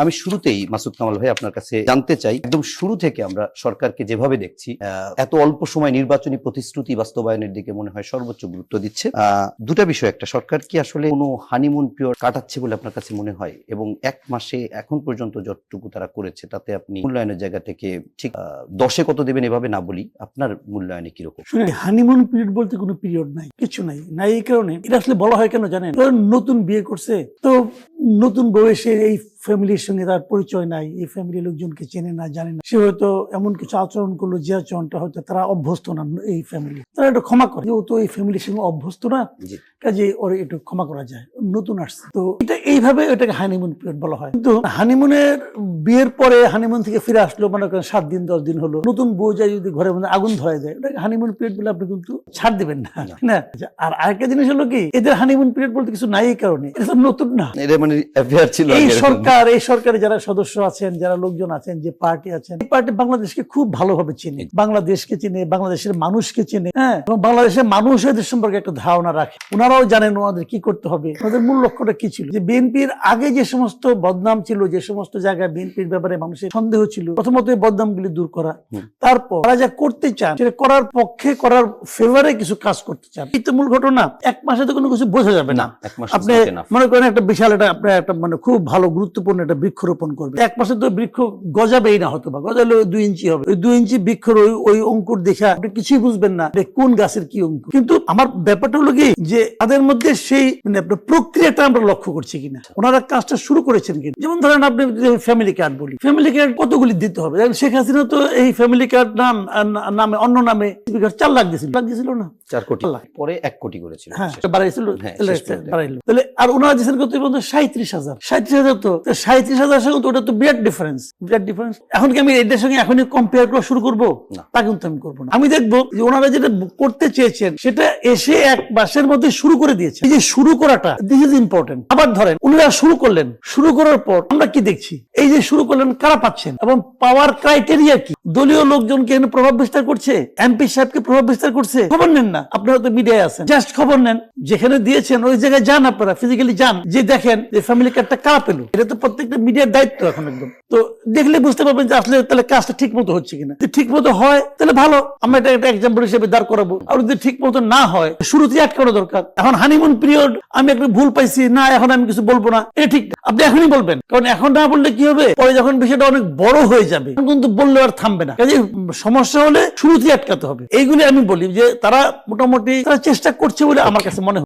আমি শুরুতেই মাসুদ কামাল ভাই আপনার কাছে জানতে চাই, একদম শুরু থেকে আমরা সরকারকে যেভাবে দেখছি, এত অল্প সময় নির্বাচনী প্রতিশ্রুতি বাস্তবায়নের দিকে মনে হয় সর্বোচ্চ গুরুত্ব দিচ্ছে। দুটা বিষয়, একটা, সরকার কি আসলে কোনো হানিমুন পিরিয়ড কাটাচ্ছে বলে আপনার কাছে মনে হয়, এবং এক মাসে এখন পর্যন্ত যতটুকু তারা করেছে তাতে আপনি মূল্যায়নের জায়গা থেকে ঠিক 10-এ কত দেবেন এভাবে না বলি, আপনার মূল্যায়নে কিরকম? হানিমুন পিরিয়ড বলতে কোনো পিরিয়ড নাই, কিছু নাই। এই কারণে এটা আসলে বলা হয় কেন জানেন, নতুন বিয়ে করছে তো নতুন বয়সে এই ফ্যামিলির সঙ্গে তার পরিচয় নাই, এই ফ্যামিলির লোকজনকে চেনে না, জানে না, সে হয়তো এমন কিছু আচরণ করলো যে আচরণটা হয়তো তারা অভ্যস্ত না, এই ফ্যামিলি তারা এটা ক্ষমা করে, ও তো এই ফ্যামিলির সঙ্গে অভ্যস্ত না, কাজে ওরা একটু ক্ষমা করা যায়, নতুন আসছে তো এটা এইভাবে এটাকে হানিমুন পিরিয়ড বলা হয়। কিন্তু হানিমুনের বিয়ের পরে হানিমুন থেকে ফিরে আসলো, মনে করেন 7 দিন 10 দিন হলো, নতুন বউ যায় যদি ঘরের মধ্যে আগুন ধরে দেয়, ওটাকে হানিমুন পিরিয়ড বলে আপনি কিন্তু ছাড় দিবেন না, না। আর আরেকটা জিনিস হলো কি, এদের হানিমুন পিরিয়ড বলতে কিছু নাই, এই কারণে এটা তো নতুন না, এটা মানে অ্যাফেয়ার ছিল। এই সরকারে যারা সদস্য আছেন, যারা লোকজন আছেন, যে পার্টি আছেন, এই পার্টি বাংলাদেশকে খুব ভালোভাবে চিনে, বাংলাদেশকে চিনে, বাংলাদেশের মানুষকে চিনে, হ্যাঁ, এবং বাংলাদেশের মানুষ এদের সম্পর্কে একটা ধারণা রাখে। ওনারাও জানেন ওনাদের কি করতে হবে, ওনাদের মূল লক্ষ্যটা কি ছিল। যে বিএনপির আগে যে সমস্ত বদনাম ছিল, যে সমস্ত জায়গায় বিএনপির ব্যাপারে মানুষের সন্দেহ ছিল, প্রথমত এই বদনামগুলি দূর করা, তারপর তারা যা করতে চান সেটা করার পক্ষে, করার ফেভারে কিছু কাজ করতে চান। এই তো মূল ঘটনা। এক মাসে তো কোনো কিছু বোঝা যাবে না। আপনি মনে করেন একটা বিশাল, এটা আপনার একটা মানে খুব ভালো গুরুত্বপূর্ণ একটা বৃক্ষরোপণ করবে, এক মাসে তো বৃক্ষ গজাবেই না, হয়তো বা গজালে 2 ইঞ্চি হবে, ওই 2 ইঞ্চি বৃক্ষর ওই অঙ্কুর দেখা আপনি কিছুই বুঝবেন না কোন গাছের কি অঙ্কুর। কিন্তু আমার ব্যাপারটা হলো কি, যে তাদের মধ্যে সেই মানে আপনার প্রক্রিয়াটা আমরা লক্ষ্য করছি কিনা, ওনারা কাজটা শুরু করেছেন কিনা। যেমন ধরেন আপনি ফ্যামিলি কার্ড বলি, ফ্যামিলি কার্ড কতগুলি দিতে হবে। শেখ হাসিনা তো এই ফ্যামিলি কার্ড নামে অন্য নামে 4 লাখ দিয়েছিল না, 4 কোটি, পরে 1 কোটি করেছিল, হ্যাঁ বাড়াইছিল, বাড়াইলো। তাহলে আর ওনারা দিয়েছেন কত বলতে 37,000 তো 37,000 সঙ্গে তো ওটা তো বিরাট ডিফারেন্স। এখন কি আমি এটার সঙ্গে এখনই কম্পেয়ার করা শুরু করবো? তা কিন্তু আমি করবো না। আমি দেখবো যে ওনারা যেটা করতে চেয়েছেন সেটা এসে 1 মাসের মধ্যে শুরু করে দিয়েছে। এই যে শুরু করাটা, দিস ইজ ইম্পর্টেন্ট। আবার ধরেন উনারা শুরু করলেন, শুরু করার পর আমরা কি দেখছি, এই যে শুরু করলেন কারা পাচ্ছেন এবং পাওয়ার ক্রাইটেরিয়া কি, দলীয় লোকজনকে এখানে প্রভাব বিস্তার করছে, এমপি সাহেবকে প্রভাব বিস্তার করছে। খবর নেন না, আপনারা তো মিডিয়ায় আছেন, জাস্ট খবর নেন, যেখানে দিয়েছেন ওই জায়গায় যান, আপনারা ফিজিক্যালি যান, যে দেখেন যে ফ্যামিলি কার্ডটা কারা পেল। এটা তো প্রত্যেকটা মিডিয়ার দায়িত্ব এখন একদম। তো দেখলে বুঝতে পারবেন যে আসলে তাহলে কাজটা ঠিক মতো হচ্ছে কিনা। যদি ঠিক মতো হয় তাহলে ভালো, আমরা এটা একটা এক্সাম্পল হিসেবে দাঁড় করাবো। আর যদি ঠিক মতো না হয়, শুরুতেই আটকানো দরকার। এখন হানিমুন পিরিয়ড আমি একটা ভুল পাইছি না, এখন আমি কিছু বলবো না, এটা ঠিক না। আপনি এখনই বলবেন, কারণ এখন না বললে কি হবে, পরে যখন বিষয়টা অনেক বড় হয়ে যাবে কিন্তু বললে আর থামবে না। কাজে সমস্যা হলে শুরুতেই আটকাতে হবে। এইগুলি আমি বলি যে তারা মোটামুটি তারা চেষ্টা করছে বলে আমার কাছে মনে হয়।